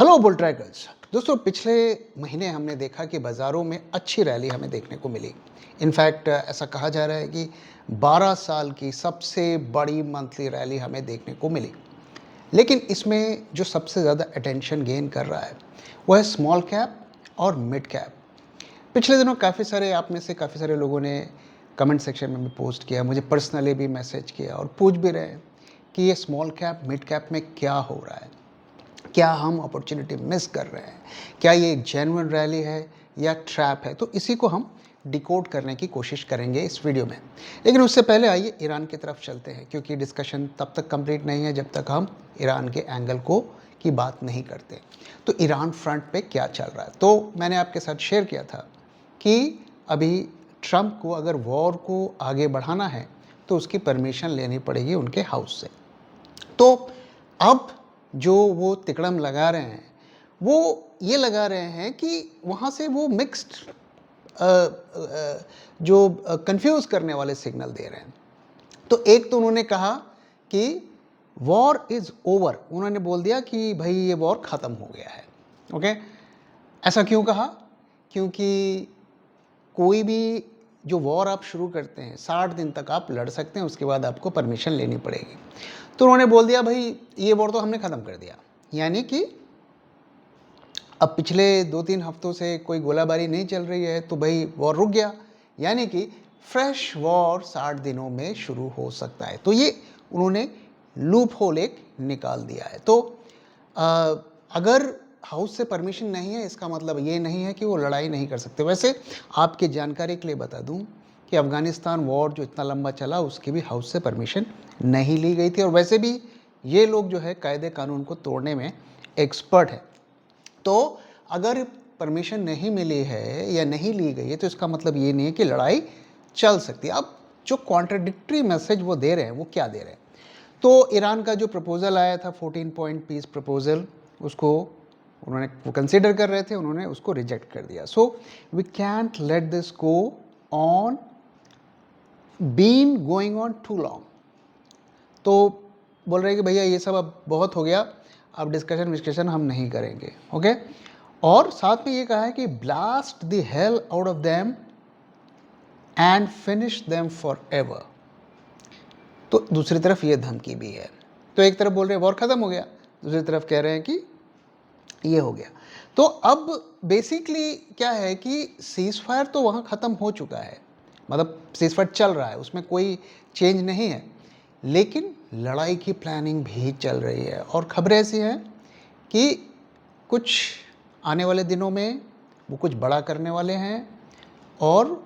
Hello bull trackers. दोस्तों, पिछले महीने हमने देखा कि बाज़ारों में अच्छी रैली हमें देखने को मिली। इनफैक्ट ऐसा कहा जा रहा है कि 12 साल की सबसे बड़ी मंथली रैली हमें देखने को मिली। लेकिन इसमें जो सबसे ज़्यादा अटेंशन गेन कर रहा है वो है स्मॉल कैप और मिड कैप। पिछले दिनों काफ़ी सारे लोगों ने कमेंट सेक्शन में भी पोस्ट किया, मुझे पर्सनली भी मैसेज किया और पूछ भी रहे हैं कि ये स्मॉल कैप मिड कैप में क्या हो रहा है, क्या हम अपॉर्चुनिटी मिस कर रहे हैं, क्या ये एक जेन्युइन रैली है या ट्रैप है। तो इसी को हम डिकोड करने की कोशिश करेंगे इस वीडियो में। लेकिन उससे पहले आइए ईरान की तरफ चलते हैं, क्योंकि डिस्कशन तब तक कंप्लीट नहीं है जब तक हम ईरान के एंगल को की बात नहीं करते। तो ईरान फ्रंट पे क्या चल रहा है, तो मैंने आपके साथ शेयर किया था कि अभी ट्रंप को अगर वॉर को आगे बढ़ाना है तो उसकी परमिशन लेनी पड़ेगी उनके हाउस से। तो अब जो वो तिकड़म लगा रहे हैं वो ये लगा रहे हैं कि वहाँ से वो मिक्स्ड जो कंफ्यूज करने वाले सिग्नल दे रहे हैं। तो एक तो उन्होंने कहा कि वॉर इज़ ओवर, उन्होंने बोल दिया कि भाई ये वॉर ख़त्म हो गया है। ओके, ऐसा क्यों कहा? क्योंकि कोई भी जो वॉर आप शुरू करते हैं 60 दिन तक आप लड़ सकते हैं, उसके बाद आपको परमिशन लेनी पड़ेगी। तो उन्होंने बोल दिया भाई ये वॉर तो हमने ख़त्म कर दिया, यानी कि अब पिछले 2-3 हफ्तों से कोई गोलाबारी नहीं चल रही है तो भाई वॉर रुक गया, यानी कि फ्रेश वॉर 60 दिनों में शुरू हो सकता है। तो ये उन्होंने लूप होल एक निकाल दिया है। तो अगर हाउस से परमिशन नहीं है इसका मतलब ये नहीं है कि वो लड़ाई नहीं कर सकते। वैसे आपकी जानकारी के लिए बता दूं कि अफ़गानिस्तान वॉर जो इतना लंबा चला उसकी भी हाउस से परमिशन नहीं ली गई थी, और वैसे भी ये लोग जो है कायदे कानून को तोड़ने में एक्सपर्ट है। तो अगर परमिशन नहीं मिली है या नहीं ली गई है तो इसका मतलब ये नहीं है कि लड़ाई चल सकती है। अब जो कॉन्ट्रडिक्टरी मैसेज वो दे रहे हैं वो क्या दे रहे हैं? तो ईरान का जो प्रपोजल आया था 14 पॉइंट पीस प्रपोजल, उसको उन्होंने वो कंसिडर कर रहे थे, उन्होंने उसको रिजेक्ट कर दिया। So we can't let this go on been going on too long. तो बोल रहे हैं कि भैया ये सब अब बहुत हो गया, अब डिस्कशन हम नहीं करेंगे। ओके, और साथ में ये कहा है कि blast the hell out of them and finish them for ever. तो दूसरी तरफ ये धमकी भी है। तो एक तरफ बोल रहे हैं वॉर खत्म हो गया, दूसरी तरफ कह रहे हैं कि ये हो गया। तो अब बेसिकली क्या है कि सीज फायर तो वहाँ ख़त्म हो चुका है, मतलब सीज फायर चल रहा है, उसमें कोई चेंज नहीं है, लेकिन लड़ाई की प्लानिंग भी चल रही है। और खबरें ऐसी हैं कि कुछ आने वाले दिनों में वो कुछ बड़ा करने वाले हैं, और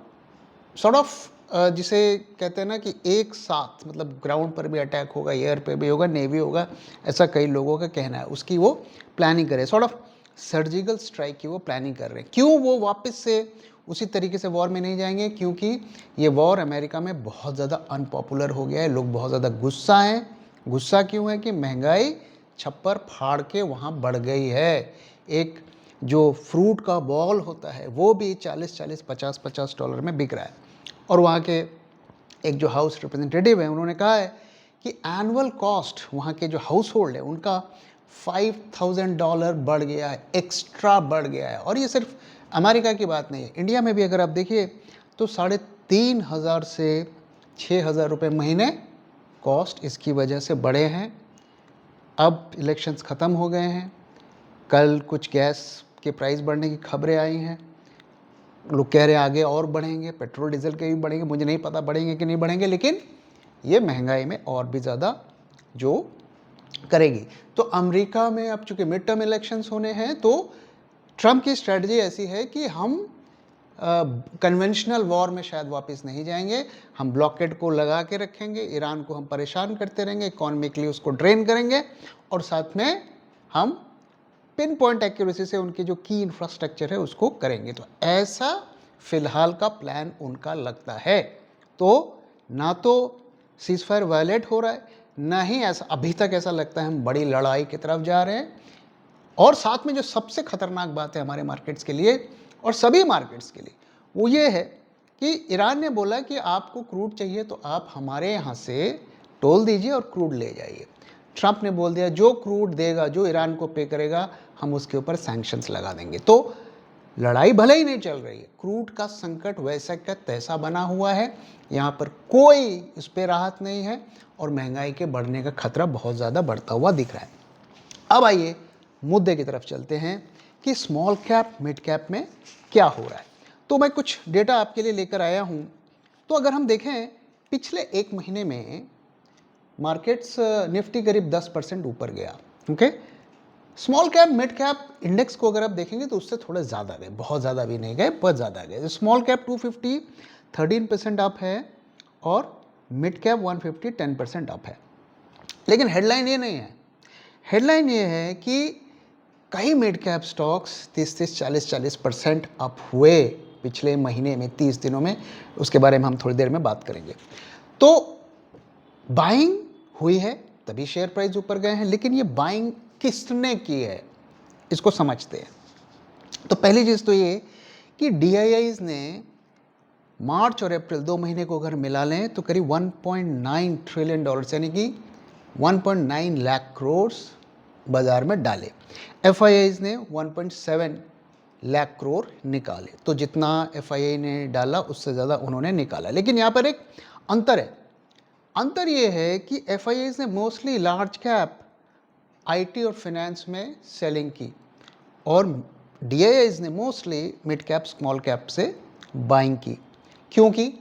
सॉर्ट ऑफ जिसे कहते हैं ना कि एक साथ, मतलब ग्राउंड पर भी अटैक होगा, एयर पे भी होगा, नेवी होगा, ऐसा कई लोगों का कहना है। उसकी वो प्लानिंग करे, सॉर्ट ऑफ सर्जिकल स्ट्राइक की वो प्लानिंग कर रहे हैं। क्यों वो वापस से उसी तरीके से वॉर में नहीं जाएंगे? क्योंकि ये वॉर अमेरिका में बहुत ज़्यादा अनपॉपुलर हो गया है, लोग बहुत ज़्यादा गुस्सा हैं। गुस्सा क्यों है? कि महंगाई छप्पर फाड़ के वहाँ बढ़ गई है। एक जो फ्रूट का बॉल होता है वो भी 40-40, 50-50 डॉलर में बिक रहा है। और वहाँ के एक जो हाउस रिप्रेजेंटेटिव है उन्होंने कहा है कि एनुअल कॉस्ट वहाँ के जो हाउस होल्ड है उनका $5,000 बढ़ गया है, एक्स्ट्रा बढ़ गया है। और ये सिर्फ अमेरिका की बात नहीं है, इंडिया में भी अगर आप देखिए तो 3,500 से 6,000 रुपये महीने कॉस्ट इसकी वजह से बढ़े हैं। अब इलेक्शंस ख़त्म हो गए हैं, कल कुछ गैस के प्राइस बढ़ने की खबरें आई हैं, लोग कह रहे हैं आगे और बढ़ेंगे, पेट्रोल डीजल के भी बढ़ेंगे, मुझे नहीं पता बढ़ेंगे कि नहीं बढ़ेंगे, लेकिन ये महंगाई में और भी ज़्यादा जो करेगी। तो अमेरिका में अब चूंकि मिड टर्म इलेक्शंस होने हैं तो ट्रंप की स्ट्रेटजी ऐसी है कि हम कन्वेंशनल वॉर में शायद वापस नहीं जाएंगे, हम ब्लॉकेड को लगा के रखेंगे, ईरान को हम परेशान करते रहेंगे, इकॉनमिकली उसको ड्रेन करेंगे, और साथ में हम पिन पॉइंट एक्यूरेसी से उनकी जो की इंफ्रास्ट्रक्चर है उसको करेंगे। तो ऐसा फिलहाल का प्लान उनका लगता है। तो ना तो सीजफायर वायलेट हो रहा है, ना ही ऐसा अभी तक ऐसा लगता है हम बड़ी लड़ाई की तरफ जा रहे हैं। और साथ में जो सबसे खतरनाक बात है हमारे मार्केट्स के लिए और सभी मार्केट्स के लिए वो ये है कि ईरान ने बोला कि आपको क्रूड चाहिए तो आप हमारे यहाँ से टोल दीजिए और क्रूड ले जाइए। ट्रंप ने बोल दिया जो क्रूड देगा, जो ईरान को पे करेगा, हम उसके ऊपर सैंक्शंस लगा देंगे। तो लड़ाई भले ही नहीं चल रही है, क्रूड का संकट वैसा का तैसा बना हुआ है, यहाँ पर कोई इस पर राहत नहीं है और महंगाई के बढ़ने का खतरा बहुत ज़्यादा बढ़ता हुआ दिख रहा है। अब आइए मुद्दे की तरफ चलते हैं कि स्मॉल कैप मिड कैप में क्या हो रहा है। तो मैं कुछ डेटा आपके लिए लेकर आया हूँ। तो अगर हम देखें पिछले एक महीने में मार्केट्स निफ्टी करीब 10% ऊपर गया। Okay, small cap mid cap index को अगर आप देखेंगे तो उससे थोड़े ज़्यादा गए, बहुत ज़्यादा भी नहीं गए, बहुत ज़्यादा गए। स्मॉल कैप 250 13% अप है और मिड कैप 150 10% अप है। लेकिन हेडलाइन ये नहीं है, हेडलाइन ये है कि कई मिड कैप स्टॉक्स 30-40% अप हुए पिछले महीने में, 30 दिनों में। उसके बारे में हम थोड़ी देर में बात करेंगे। तो बाइंग हुई है तभी शेयर प्राइस ऊपर गए हैं, लेकिन ये बाइंग किसने की है इसको समझते हैं। तो पहली चीज़ तो ये कि DIIs ने मार्च और अप्रैल 2 महीने को अगर मिला लें तो करीब 1.9 ट्रिलियन डॉलर यानी कि 1.9 लाख करोड़ बाजार में डाले। FIIs ने 1.7 लाख करोड़ निकाले। तो जितना FII ने डाला उससे ज़्यादा उन्होंने निकाला। लेकिन यहाँ पर एक अंतर है। अंतर ये है कि FIIs ने मोस्टली लार्ज कैप IT और फाइनेंस में सेलिंग की और DIIs ने mostly mid cap small cap से बाइंग की, क्योंकि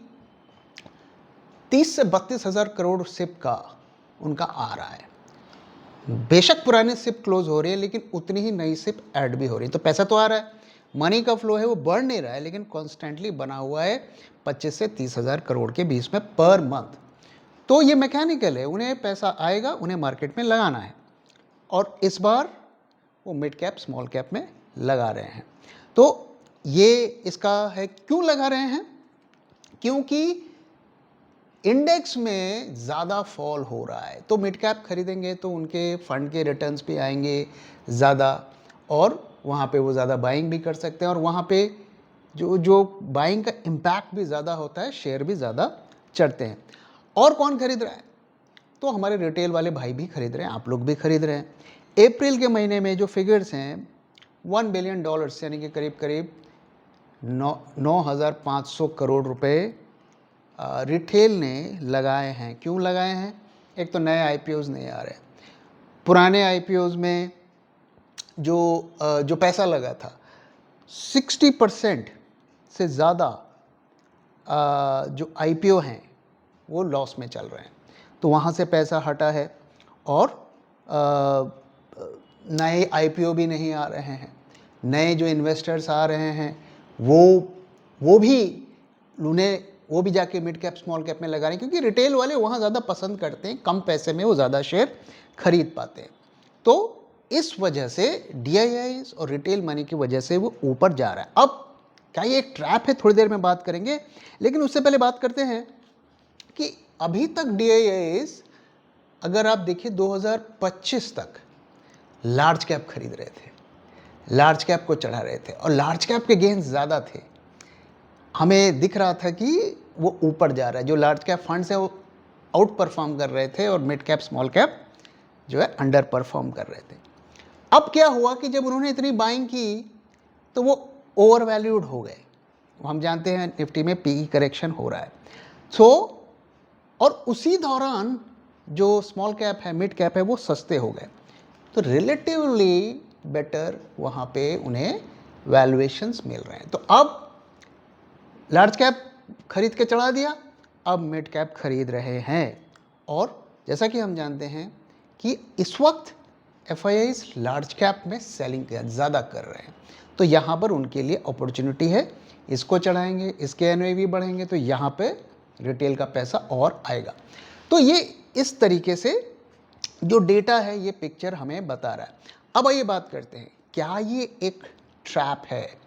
30 से 32 हज़ार करोड़ सिप का उनका आ रहा है। बेशक पुराने सिप क्लोज हो रही है, लेकिन उतनी ही नई सिप ऐड भी हो रही है। तो पैसा तो आ रहा है, मनी का फ्लो है वो बढ़ नहीं रहा है, लेकिन कॉन्स्टेंटली बना हुआ है 25 से 30 हज़ार करोड़ के बीच में पर मंथ। तो ये मैकेनिकल है, उन्हें पैसा आएगा, उन्हें मार्केट में लगाना है और इस बार वो मिड कैप स्मॉल कैप में लगा रहे हैं। तो ये इसका है क्यों लगा रहे हैं, क्योंकि इंडेक्स में ज़्यादा फॉल हो रहा है। तो मिड कैप खरीदेंगे तो उनके फंड के रिटर्न्स भी आएंगे ज़्यादा और वहाँ पे वो ज़्यादा बाइंग भी कर सकते हैं और वहाँ पे जो बाइंग का इम्पैक्ट भी ज़्यादा होता है, शेयर भी ज़्यादा चढ़ते हैं। और कौन खरीद रहा है? तो हमारे रिटेल वाले भाई भी खरीद रहे हैं, आप लोग भी खरीद रहे हैं। अप्रैल के महीने में जो फिगर्स हैं 1 बिलियन डॉलर्स यानी कि करीब करीब 9,500 करोड़ रुपए रिटेल ने लगाए हैं। क्यों लगाए हैं? एक तो नए IPOs नहीं आ रहे, पुराने IPOs में जो पैसा लगा था 60% से ज़्यादा जो IPO हैं वो लॉस में चल रहे हैं। तो वहाँ से पैसा हटा है और नए IPO भी नहीं आ रहे हैं। नए जो इन्वेस्टर्स आ रहे हैं वो भी जाके मिड कैप स्मॉल कैप में लगा रहे हैं, क्योंकि रिटेल वाले वहाँ ज़्यादा पसंद करते हैं, कम पैसे में वो ज़्यादा शेयर खरीद पाते हैं। तो इस वजह से DIIs और रिटेल मनी की वजह से वो ऊपर जा रहा है। अब क्या ये एक ट्रैप है, थोड़ी देर में बात करेंगे, लेकिन उससे पहले बात करते हैं कि अभी तक DIIs अगर आप देखिए 2025 तक लार्ज कैप खरीद रहे थे, लार्ज कैप को चढ़ा रहे थे और लार्ज कैप के गेंस ज़्यादा थे। हमें दिख रहा था कि वो ऊपर जा रहा है, जो लार्ज कैप फंड्स है वो आउट परफॉर्म कर रहे थे और मिड कैप स्मॉल कैप जो है अंडर परफॉर्म कर रहे थे। अब क्या हुआ कि जब उन्होंने इतनी बाइंग की तो वो ओवर वैल्यूड हो गए। हम जानते हैं निफ्टी में PE करेक्शन हो रहा है। और उसी दौरान जो स्मॉल कैप है मिड कैप है वो सस्ते हो गए, तो रिलेटिवली बेटर वहाँ पे उन्हें वैल्यूएशंस मिल रहे हैं। तो अब लार्ज कैप खरीद के चढ़ा दिया, अब मिड कैप खरीद रहे हैं। और जैसा कि हम जानते हैं कि इस वक्त FIIs लार्ज कैप में सेलिंग ज़्यादा कर रहे हैं, तो यहाँ पर उनके लिए अपॉर्चुनिटी है, इसको चढ़ाएंगे, इसके NAV बढ़ेंगे तो यहाँ पे रिटेल का पैसा और आएगा। तो ये इस तरीके से जो डेटा है ये पिक्चर हमें बता रहा है। अब आइए बात करते हैं, क्या ये एक ट्रैप है?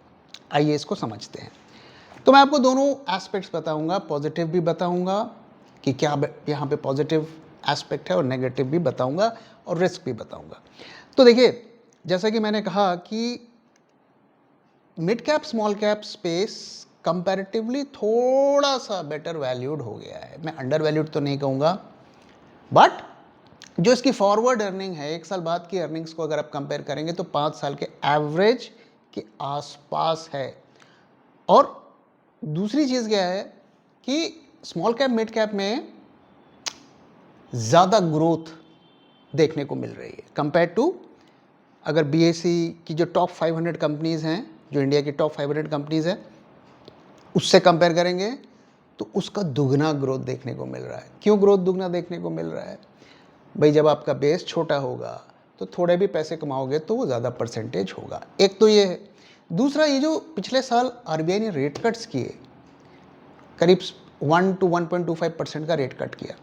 आइए इसको समझते हैं। तो मैं आपको दोनों एस्पेक्ट्स बताऊंगा, पॉजिटिव भी बताऊंगा कि क्या यहाँ पे पॉजिटिव एस्पेक्ट है और नेगेटिव भी बताऊंगा और रिस्क भी बताऊंगा। तो देखिए, जैसा कि मैंने कहा कि mid cap small cap space comparatively थोड़ा सा बेटर वैल्यूड हो गया है। मैं अंडर वैल्यूड तो नहीं कहूँगा, बट जो इसकी फॉरवर्ड अर्निंग है, 1 साल बाद की अर्निंग्स को अगर आप कंपेयर करेंगे तो 5 साल के एवरेज के आसपास है। और दूसरी चीज़ क्या है कि स्मॉल कैप मिड कैप में ज़्यादा ग्रोथ देखने को मिल रही है कंपेयर टू अगर बीएसई की जो टॉप 500 कंपनीज़ हैं, जो इंडिया की टॉप 500 कंपनीज़ हैं, उससे कंपेयर करेंगे तो उसका दुगना ग्रोथ देखने को मिल रहा है। क्यों ग्रोथ दुगना देखने को मिल रहा है? भाई जब आपका बेस छोटा होगा तो थोड़े भी पैसे कमाओगे तो वो ज़्यादा परसेंटेज होगा। एक तो ये है। दूसरा, ये जो पिछले साल आरबीआई ने रेट कट्स किए, करीब 1 to 1.25% का रेट कट किया,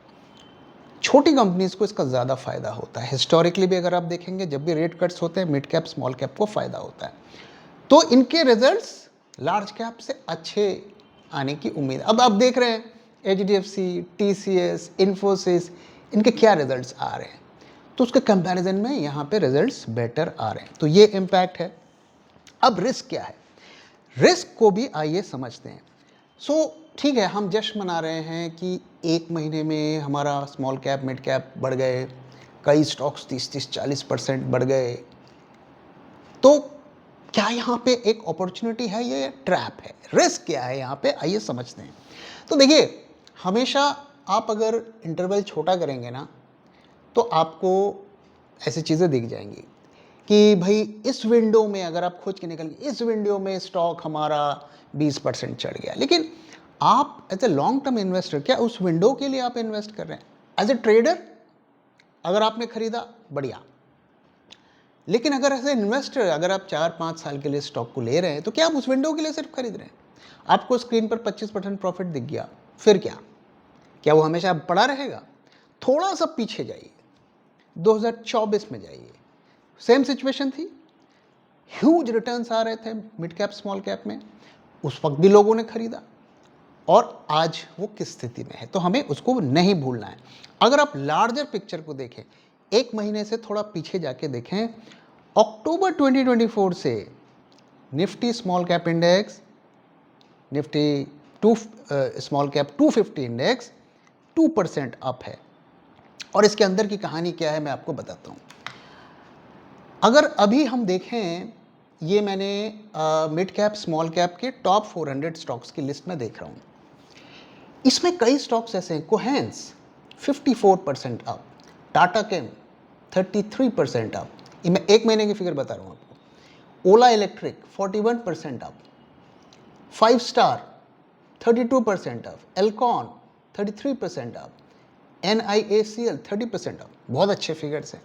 छोटी कंपनीज़ को इसका ज़्यादा फ़ायदा होता है। हिस्टोरिकली भी अगर आप देखेंगे, जब भी रेट कट्स होते हैं मिड कैप स्मॉल कैप को फ़ायदा होता है। तो इनके रिजल्ट्स लार्ज कैप से अच्छे आने की उम्मीद। अब आप देख रहे हैं एचडीएफसी, टीसीएस, इन्फोसिस, इनके क्या रिजल्ट्स आ रहे हैं, तो उसके कंपैरिजन में यहाँ पे रिजल्ट्स बेटर आ रहे हैं। तो ये इम्पैक्ट है। अब रिस्क क्या है, रिस्क को भी आइए समझते हैं। ठीक है, हम जश्न मना रहे हैं कि 1 महीने में हमारा स्मॉल कैप मिड कैप बढ़ गए, कई स्टॉक्स 30-40% बढ़ गए। तो क्या यहाँ पे एक अपॉर्चुनिटी है, ये ट्रैप है? रिस्क क्या है यहाँ पे, आइए समझते हैं। तो देखिए, हमेशा आप अगर इंटरवल छोटा करेंगे ना तो आपको ऐसी चीज़ें दिख जाएंगी कि भाई इस विंडो में अगर आप खोज के निकल गए, इस विंडो में स्टॉक हमारा 20% चढ़ गया। लेकिन आप as a long term investor, क्या उस विंडो के लिए आप इन्वेस्ट कर रहे हैं? एज ए ट्रेडर अगर आपने खरीदा, बढ़िया। लेकिन अगर एज ए इन्वेस्टर, अगर आप 4-5 साल के लिए स्टॉक को ले रहे हैं, तो क्या आप उस विंडो के लिए सिर्फ खरीद रहे हैं? आपको स्क्रीन पर 25% प्रॉफिट दिख गया, फिर क्या वो हमेशा पड़ा रहेगा? थोड़ा सा पीछे जाइए, 2024 में जाइए, सेम सिचुएशन थी, ह्यूज रिटर्न्स आ रहे थे मिड कैप स्मॉल कैप में, उस वक्त भी लोगों ने खरीदा, और आज वो किस स्थिति में है, तो हमें उसको नहीं भूलना है। अगर आप लार्जर पिक्चर को देखें, 1 महीने से थोड़ा पीछे जाके देखें, अक्टूबर 2024 से Nifty small cap index, Nifty small cap 250 index 2% up है। और इसके अंदर की कहानी क्या है मैं आपको बताता हूँ। अगर अभी हम देखें, ये मैंने मिड कैप स्मॉल कैप के टॉप 400 स्टॉक्स की लिस्ट में देख रहा हूँ। इसमें कई स्टॉक्स ऐसे हैं, कोहेंस 54% अप, टाटा केम 33% अप, ये मैं 1 महीने की फिगर बता रहा हूँ आपको। Ola electric 41% up, 5 star 32% up, Elecon 33% up, NIACL 30% up. बहुत अच्छे फिगर्स हैं।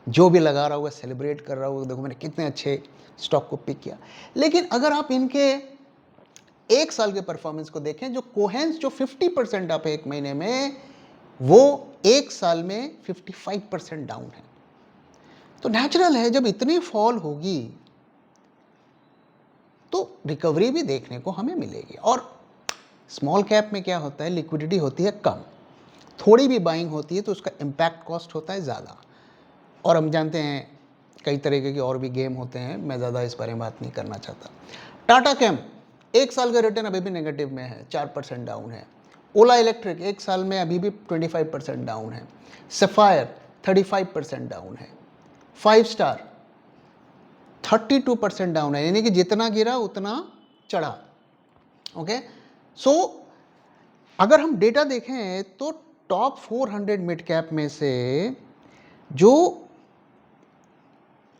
जो भी लगा रहा होगा सेलिब्रेट कर रहा होगा, देखो मैंने कितने अच्छे स्टॉक को पिक किया। लेकिन अगर आप इनके 1 साल के परफॉर्मेंस को देखें, जो कोहेंस जो 50% अप है 1 महीने में, वो 1 साल में 55% डाउन है। तो नेचुरल है, जब इतनी फॉल होगी तो रिकवरी भी देखने को हमें मिलेगी। और स्मॉल कैप में क्या होता है, लिक्विडिटी होती है कम, थोड़ी भी बाइंग होती है तो उसका इम्पैक्ट कॉस्ट होता है ज़्यादा। और हम जानते हैं कई तरीके के और भी गेम होते हैं, मैं ज़्यादा इस बारे में बात नहीं करना चाहता। टाटा केम 1 साल का रिटर्न अभी भी नेगेटिव में है, 4% डाउन है। ओला इलेक्ट्रिक 1 साल में अभी भी 25% डाउन है। सफायर 35% डाउन है। 5 स्टार 32% डाउन है, यानी कि जितना गिरा उतना चढ़ा। ओके, सो अगर हम डेटा देखें तो टॉप 400 मिड कैप में से जो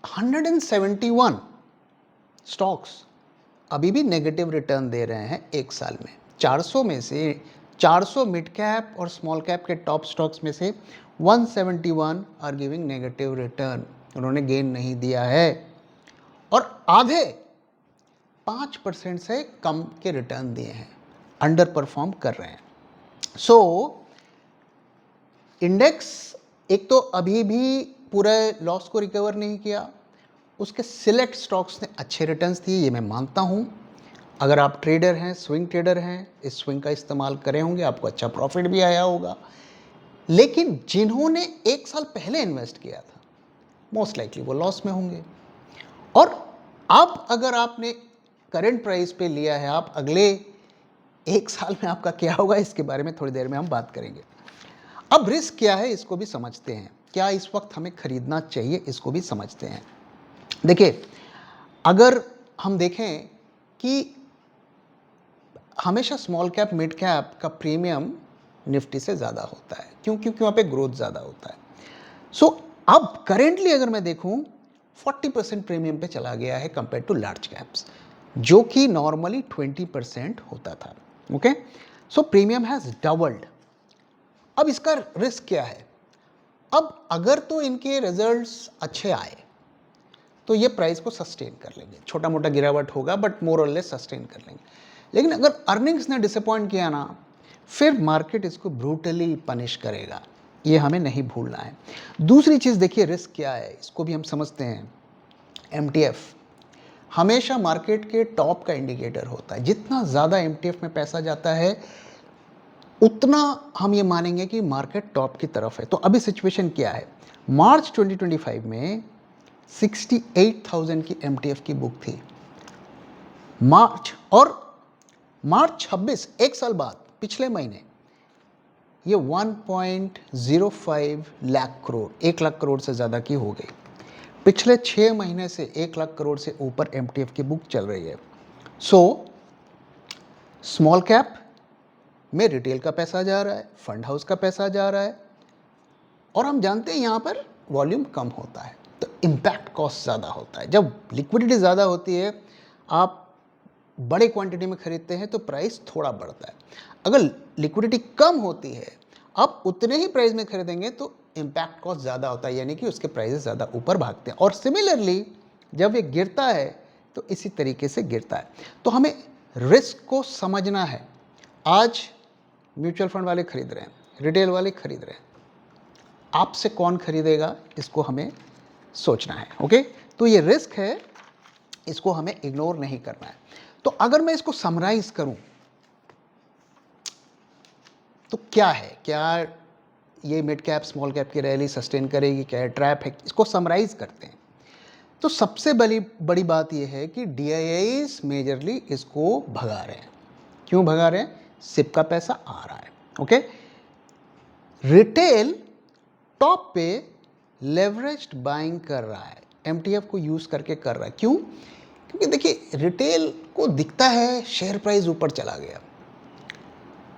171 स्टॉक्स अभी भी नेगेटिव रिटर्न दे रहे हैं 1 साल में, 400 में से 400 मिड कैप और स्मॉल कैप के टॉप स्टॉक्स में से 171 आर गिविंग नेगेटिव रिटर्न, उन्होंने गेन नहीं दिया है। और आधे 5% से कम के रिटर्न दिए हैं, अंडर परफॉर्म कर रहे हैं। सो इंडेक्स एक तो अभी भी पूरे लॉस को रिकवर नहीं किया, उसके सिलेक्ट स्टॉक्स ने अच्छे रिटर्न्स दिए, ये मैं मानता हूँ। अगर आप ट्रेडर हैं, स्विंग ट्रेडर हैं, इस स्विंग का इस्तेमाल करे होंगे, आपको अच्छा प्रॉफिट भी आया होगा। लेकिन जिन्होंने 1 साल पहले इन्वेस्ट किया था, मोस्ट लाइकली वो लॉस में होंगे। और अब अगर आपने करंट प्राइस पे लिया है, आप अगले 1 साल में आपका क्या होगा, इसके बारे में थोड़ी देर में हम बात करेंगे। अब रिस्क क्या है इसको भी समझते हैं। क्या इस वक्त हमें खरीदना चाहिए, इसको भी समझते हैं। देखिए, अगर हम देखें कि हमेशा स्मॉल कैप मिड कैप का प्रीमियम निफ्टी से ज़्यादा होता है। क्यों? क्योंकि वहाँ पे ग्रोथ ज़्यादा होता है। सो अब करेंटली अगर मैं देखूं 40% प्रीमियम पे चला गया है कंपेयर टू लार्ज कैप्स, जो कि नॉर्मली 20% होता था। Okay, so premium has doubled. अब इसका रिस्क क्या है? अब अगर तो इनके रिजल्ट्स अच्छे आए तो ये प्राइस को सस्टेन कर लेंगे, छोटा मोटा गिरावट होगा बट मोर और लेस सस्टेन कर लेंगे। लेकिन अगर अर्निंग्स ने डिसअपॉइंट किया ना, फिर मार्केट इसको ब्रूटली पनिश करेगा, ये हमें नहीं भूलना है। दूसरी चीज़ देखिए, रिस्क क्या है, इसको भी हम समझते हैं। एमटीएफ हमेशा मार्केट के टॉप का इंडिकेटर होता है। जितना ज़्यादा एमटीएफ में पैसा जाता है उतना हम ये मानेंगे कि मार्केट टॉप की तरफ है। तो अभी सिचुएशन क्या है? मार्च 2025 में 68,000 की एमटीएफ की बुक थी। मार्च 26, एक साल बाद, पिछले महीने, ये 1.05 लाख करोड़, 1 लाख करोड़ से ज़्यादा की हो गई। पिछले 6 महीने से 1 लाख करोड़ से ऊपर एमटीएफ की बुक चल रही है। सो स्मॉल कैप में रिटेल का पैसा जा रहा है, फंड हाउस का पैसा जा रहा है, और हम जानते हैं यहाँ पर वॉल्यूम कम होता है तो इम्पैक्ट कॉस्ट ज़्यादा होता है। जब लिक्विडिटी ज़्यादा होती है, आप बड़े क्वांटिटी में खरीदते हैं तो प्राइस थोड़ा बढ़ता है। अगर लिक्विडिटी कम होती है, आप उतने ही प्राइस में खरीदेंगे तो इम्पैक्ट कॉस्ट ज़्यादा होता है, यानी कि उसके प्राइसेस ज़्यादा ऊपर भागते हैं। और सिमिलरली जब ये गिरता है तो इसी तरीके से गिरता है। तो हमें रिस्क को समझना है। आज म्यूचुअल फंड वाले खरीद रहे हैं, रिटेल वाले खरीद रहे हैं, आपसे कौन खरीदेगा, इसको हमें सोचना है। ओके, तो ये रिस्क है, इसको हमें इग्नोर नहीं करना है। तो अगर मैं इसको समराइज करूं तो क्या है, क्या ये मिड कैप स्मॉल कैप की रैली सस्टेन करेगी, क्या ट्रैप है, इसको समराइज करते हैं। तो सबसे बड़ी बात यह है कि डीआईआईज मेजरली इसको भगा रहे हैं। क्यों भगा रहे हैं? सिप का पैसा आ रहा है। ओके, रिटेल टॉप पे लेवरेज्ड बाइंग कर रहा है, एमटीएफ को यूज करके कर रहा है। क्यों? क्योंकि देखिए, रिटेल को दिखता है शेयर प्राइस ऊपर चला गया,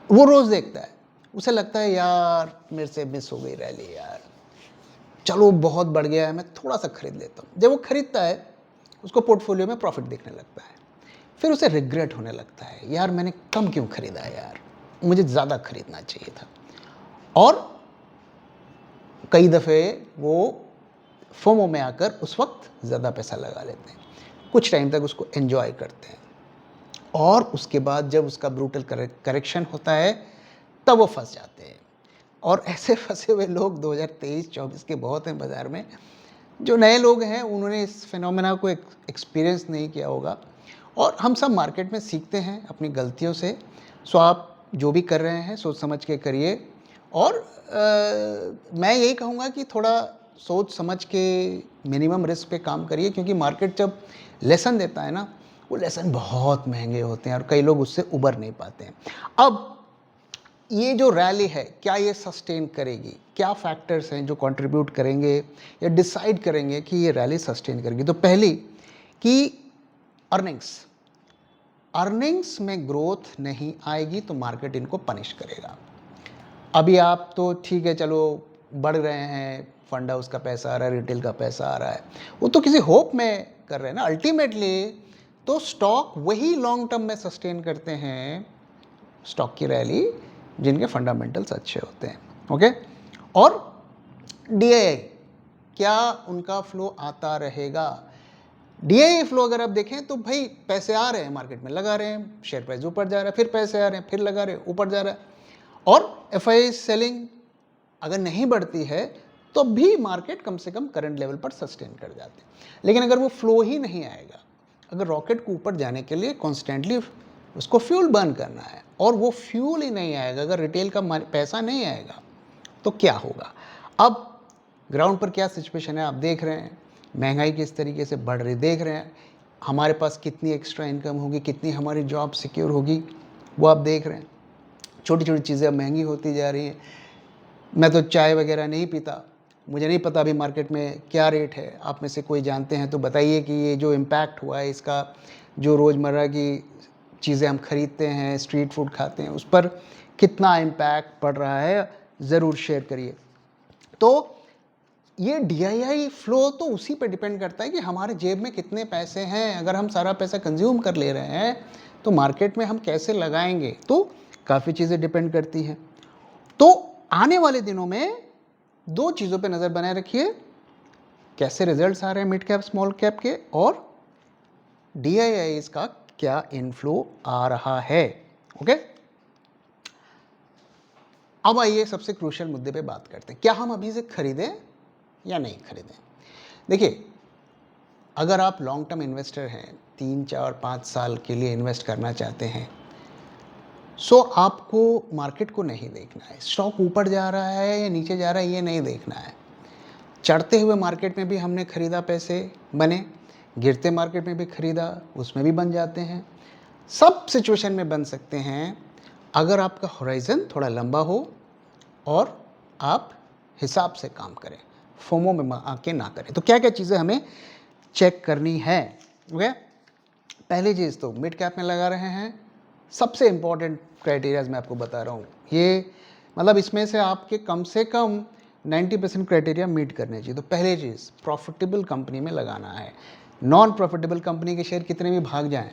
वो रोज देखता है, उसे लगता है यार मेरे से मिस हो गई रैली यार, चलो बहुत बढ़ गया है, मैं थोड़ा सा खरीद लेता हूँ। जब वो खरीदता है उसको पोर्टफोलियो में प्रॉफिट दिखने लगता है, फिर उसे रिग्रेट होने लगता है, यार मैंने कम क्यों खरीदा यार, मुझे ज़्यादा खरीदना चाहिए था। और कई दफ़े वो फोमो में आकर उस वक्त ज़्यादा पैसा लगा लेते हैं, कुछ टाइम तक उसको एंजॉय करते हैं, और उसके बाद जब उसका ब्रूटल करेक्शन होता है तब वो फंस जाते हैं। और ऐसे फंसे हुए लोग 2023-24 के बहुत हैं बाज़ार में। जो नए लोग हैं उन्होंने इस फिनोमेना को एक्सपीरियंस नहीं किया होगा, और हम सब मार्केट में सीखते हैं अपनी गलतियों से। सो आप जो भी कर रहे हैं सोच समझ के करिए, और मैं यही कहूँगा कि थोड़ा सोच समझ के मिनिमम रिस्क पे काम करिए, क्योंकि मार्केट जब लेसन देता है ना, वो लेसन बहुत महंगे होते हैं और कई लोग उससे उबर नहीं पाते हैं। अब ये जो रैली है, क्या ये सस्टेन करेगी? क्या फैक्टर्स हैं जो कंट्रीब्यूट करेंगे या डिसाइड करेंगे कि ये रैली सस्टेन करेगी? तो पहली कि अर्निंग्स में ग्रोथ नहीं आएगी तो मार्केट इनको पनिश करेगा। अभी आप तो ठीक है, चलो बढ़ रहे हैं, फंड हाउस का पैसा आ रहा है, रिटेल का पैसा आ रहा है, वो तो किसी होप में कर रहे हैं ना। अल्टीमेटली तो स्टॉक वही लॉन्ग टर्म में सस्टेन करते हैं, स्टॉक की रैली, जिनके फंडामेंटल्स अच्छे होते हैं। ओके, और डीआईआई, क्या उनका फ्लो आता रहेगा? डीआईआई फ्लो अगर आप देखें तो भाई पैसे आ रहे हैं, मार्केट में लगा रहे हैं, शेयर प्राइस ऊपर जा रहा है, फिर पैसे आ रहे हैं, फिर लगा रहे हैं, ऊपर जा रहा है। और एफआई सेलिंग अगर नहीं बढ़ती है तो भी मार्केट कम से कम करंट लेवल पर सस्टेन कर जाते हैं। लेकिन अगर वो फ्लो ही नहीं आएगा, अगर रॉकेट को ऊपर जाने के लिए कॉन्स्टेंटली उसको फ्यूल बर्न करना है और वो फ्यूल ही नहीं आएगा, अगर रिटेल का पैसा नहीं आएगा तो क्या होगा? अब ग्राउंड पर क्या सिचुएशन है आप देख रहे हैं, महंगाई किस तरीके से बढ़ रही देख रहे हैं, हमारे पास कितनी एक्स्ट्रा इनकम होगी, कितनी हमारी जॉब सिक्योर होगी, वो आप देख रहे हैं। छोटी छोटी चीज़ें अब महंगी होती जा रही हैं। मैं तो चाय वगैरह नहीं पीता, मुझे नहीं पता अभी मार्केट में क्या रेट है, आप में से कोई जानते हैं तो बताइए कि ये जो इम्पैक्ट हुआ है इसका, जो रोज़मर्रा की चीज़ें हम खरीदते हैं, स्ट्रीट फूड खाते हैं, उस पर कितना इम्पैक्ट पड़ रहा है, ज़रूर शेयर करिए। तो ये DII फ्लो तो उसी पे डिपेंड करता है कि हमारे जेब में कितने पैसे हैं। अगर हम सारा पैसा कंज्यूम कर ले रहे हैं तो मार्केट में हम कैसे लगाएंगे, तो काफ़ी चीज़ें डिपेंड करती हैं। तो आने वाले दिनों में 2 चीज़ों पे नज़र बनाए रखिए, कैसे रिजल्ट्स आ रहे हैं मिड कैप स्मॉल कैप के, और DIIs का क्या इनफ्लो आ रहा है। ओके, अब आइए सबसे क्रूशियल मुद्दे पे बात करते हैं, क्या हम अभी से खरीदें या नहीं खरीदें। देखिए, अगर आप लॉन्ग टर्म इन्वेस्टर हैं, 3, 4, 5 साल के लिए इन्वेस्ट करना चाहते हैं, सो आपको मार्केट को नहीं देखना है, स्टॉक ऊपर जा रहा है या नीचे जा रहा है ये नहीं देखना है। चढ़ते हुए मार्केट में भी हमने खरीदा, पैसे बने, गिरते मार्केट में भी खरीदा, उसमें भी बन जाते हैं। सब सिचुएशन में बन सकते हैं अगर आपका होराइजन थोड़ा लंबा हो और आप हिसाब से काम करें, फोमो में आके ना करें। तो क्या क्या चीज़ें हमें चेक करनी है। ओके, पहली चीज़ तो मिड कैप में लगा रहे हैं, सबसे इम्पॉर्टेंट क्राइटेरियाज मैं आपको बता रहा हूँ, ये मतलब इसमें से आपके कम से कम 90% क्राइटेरिया मीट करने चाहिए। तो पहली चीज़, प्रॉफिटेबल कंपनी में लगाना है। नॉन प्रॉफिटेबल कंपनी के शेयर कितने भी भाग जाएं,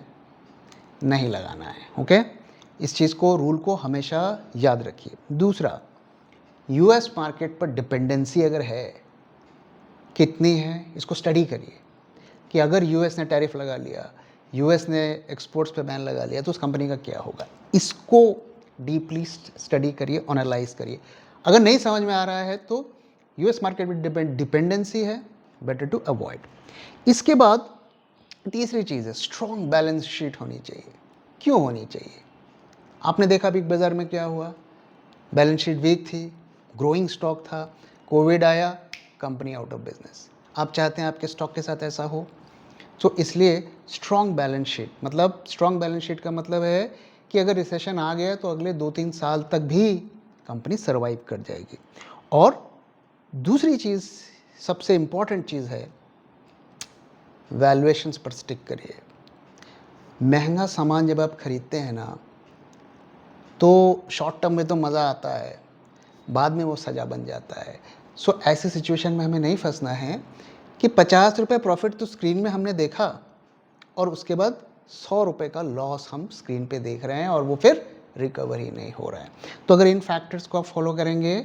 नहीं लगाना है। ओके, इस चीज़ को, रूल को हमेशा याद रखिए। दूसरा, US मार्केट पर डिपेंडेंसी अगर है, कितनी है, इसको स्टडी करिए कि अगर US ने टैरिफ लगा लिया, US ने एक्सपोर्ट्स पे बैन लगा लिया, तो उस कंपनी का क्या होगा। इसको डीपली स्टडी करिए, एनालाइज करिए। अगर नहीं समझ में आ रहा है तो US मार्केट में डिपेंडेंसी है, बेटर टू अवॉइड। इसके बाद तीसरी चीज़ है, स्ट्रॉन्ग बैलेंस शीट होनी चाहिए। क्यों होनी चाहिए? आपने देखा बिग बाज़ार में क्या हुआ, बैलेंस शीट वीक थी, ग्रोइंग स्टॉक था, कोविड आया, कंपनी आउट ऑफ बिजनेस। आप चाहते हैं आपके स्टॉक के साथ ऐसा हो, तो इसलिए स्ट्रॉन्ग बैलेंस शीट, मतलब स्ट्रॉन्ग बैलेंस शीट का मतलब है कि अगर रिसेशन आ गया तो अगले 2-3 साल तक भी कंपनी सर्वाइव कर जाएगी। और दूसरी चीज़, सबसे इम्पॉर्टेंट चीज़ है, वैल्यूएशंस पर स्टिक करिए। महंगा सामान जब आप खरीदते हैं ना, तो शॉर्ट टर्म में तो मज़ा आता है, बाद में वो सजा बन जाता है। सो ऐसी सिचुएशन में हमें नहीं फंसना है कि 50 रुपये प्रॉफिट तो स्क्रीन में हमने देखा और उसके बाद 100 रुपये का लॉस हम स्क्रीन पे देख रहे हैं और वो फिर रिकवर ही नहीं हो रहा है। तो अगर इन फैक्टर्स को आप फॉलो करेंगे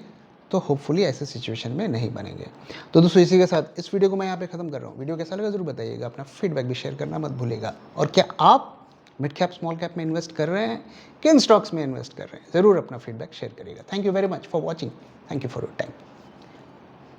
तो होपफुली ऐसे सिचुएशन में नहीं बनेंगे। तो दोस्तों, इसी के साथ इस वीडियो को मैं यहाँ पे ख़त्म कर रहा हूँ। वीडियो कैसा लगा ज़रूर बताइएगा, अपना फीडबैक भी शेयर करना मत भूलिएगा। और क्या आप मिड कैप स्मॉल कैप में इन्वेस्ट कर रहे हैं, किन स्टॉक्स में इन्वेस्ट कर रहे हैं, ज़रूर अपना फीडबैक शेयर करिएगा। Thank you very much for watching. Thank you for your time.